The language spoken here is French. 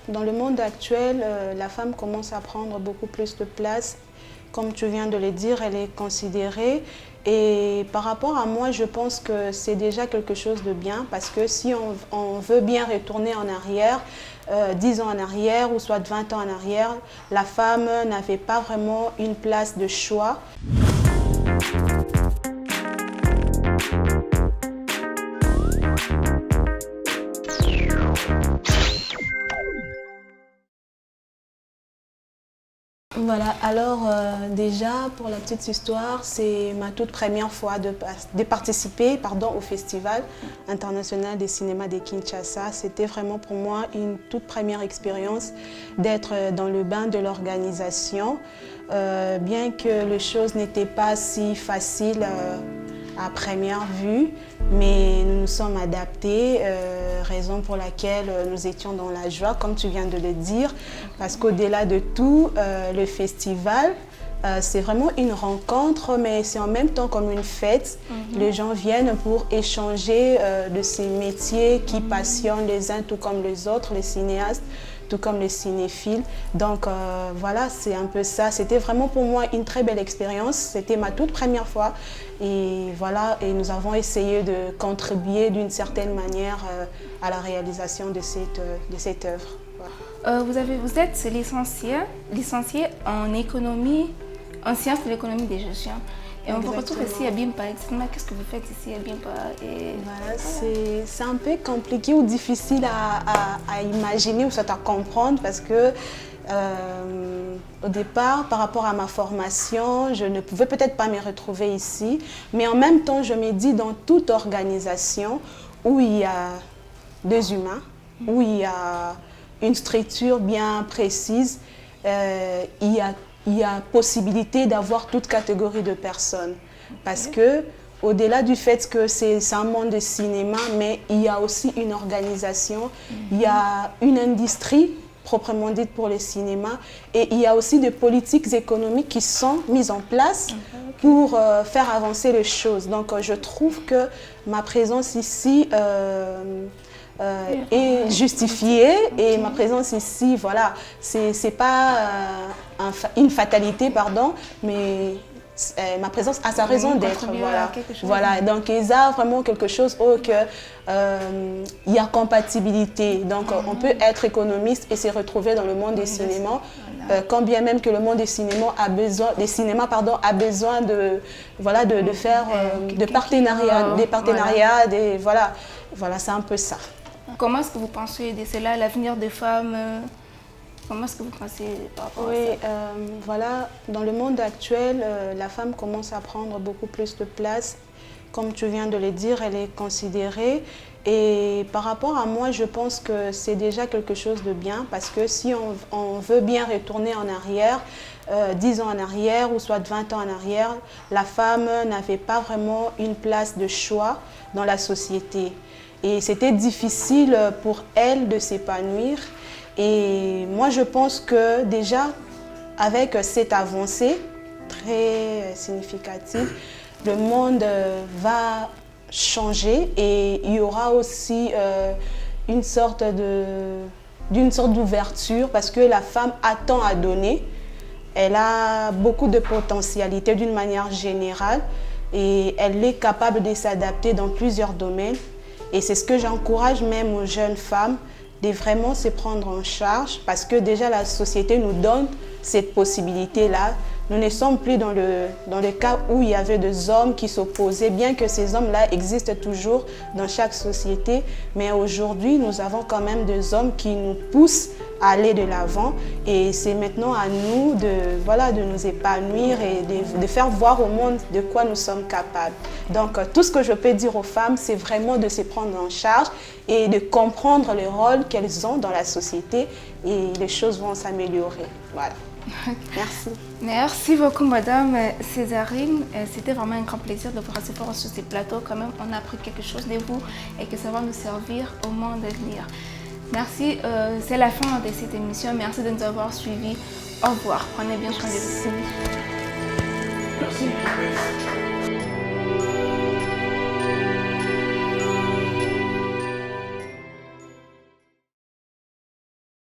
dans le monde actuel, la femme commence à prendre beaucoup plus de place. Comme tu viens de le dire, elle est considérée. Et par rapport à moi, je pense que c'est déjà quelque chose de bien parce que si on veut bien retourner en arrière, 10 ans en arrière ou soit 20 ans en arrière, la femme n'avait pas vraiment une place de choix. Voilà, alors déjà pour la petite histoire, c'est ma toute première fois de participer au Festival international des cinémas de Kinshasa. C'était vraiment pour moi une toute première expérience d'être dans le bain de l'organisation, bien que les choses n'étaient pas si faciles à première vue, mais nous nous sommes adaptés, raison pour laquelle nous étions dans la joie, comme tu viens de le dire, parce qu'au-delà de tout, le festival, c'est vraiment une rencontre, mais c'est en même temps comme une fête. Les gens viennent pour échanger de ces métiers qui passionnent les uns tout comme les autres, les cinéastes, tout comme les cinéphiles. Donc voilà, c'est un peu ça. C'était vraiment pour moi une très belle expérience. C'était ma toute première fois. Et voilà, et nous avons essayé de contribuer d'une certaine manière à la réalisation de cette œuvre. Voilà. Vous êtes licencié en économie, en sciences de l'économie des gestions. Et on vous retrouve ici à BIMPA. Exactement, qu'est-ce que vous faites ici à BIMPA? Voilà, c'est un peu compliqué ou difficile à imaginer ou soit à comprendre parce que au départ, par rapport à ma formation, je ne pouvais peut-être pas me retrouver ici, mais en même temps, je me dis dans toute organisation où il y a des humains, où il y a une structure bien précise, il y a possibilité d'avoir toute catégorie de personnes. Parce que, au-delà du fait que c'est un monde de cinéma, mais il y a aussi une organisation, il y a une industrie proprement dite pour le cinéma, et il y a aussi des politiques économiques qui sont mises en place pour faire avancer les choses. Donc je trouve que ma présence ici est justifiée et ma présence ici, voilà, c'est pas une fatalité, pardon, mais ma présence a sa raison d'être. Voilà. Donc il y a vraiment quelque chose où il y a compatibilité. Donc on peut être économiste et se retrouver dans le monde des cinémas, quand bien même que le monde des cinémas a besoin, de faire des partenariats, voilà, c'est un peu ça. Comment est-ce que vous pensez de cela, l'avenir des femmes? Comment est-ce que vous pensez par rapport à ça? Voilà, dans le monde actuel, la femme commence à prendre beaucoup plus de place. Comme tu viens de le dire, elle est considérée. Et par rapport à moi, je pense que c'est déjà quelque chose de bien parce que si on veut bien retourner en arrière, 10 ans en arrière ou soit 20 ans en arrière, la femme n'avait pas vraiment une place de choix dans la société. Et c'était difficile pour elle de s'épanouir. Et moi, je pense que déjà, avec cette avancée très significative, le monde va changer et il y aura aussi d'une sorte d'ouverture parce que la femme a tant à donner. Elle a beaucoup de potentialités d'une manière générale et elle est capable de s'adapter dans plusieurs domaines. Et c'est ce que j'encourage même aux jeunes femmes, de vraiment se prendre en charge parce que déjà la société nous donne cette possibilité-là. Nous ne sommes plus dans le cas où il y avait des hommes qui s'opposaient, bien que ces hommes-là existent toujours dans chaque société. Mais aujourd'hui, nous avons quand même des hommes qui nous poussent à aller de l'avant. Et c'est maintenant à nous de nous épanouir et de faire voir au monde de quoi nous sommes capables. Donc, tout ce que je peux dire aux femmes, c'est vraiment de se prendre en charge et de comprendre le rôle qu'elles ont dans la société et les choses vont s'améliorer. Voilà. Merci. Merci beaucoup, Madame Césarine. C'était vraiment un grand plaisir de vous recevoir sur ce plateau. Quand même, on a appris quelque chose de vous et que ça va nous servir au monde à venir. Merci. C'est la fin de cette émission. Merci de nous avoir suivis. Au revoir. Prenez bien soin de vous. Merci.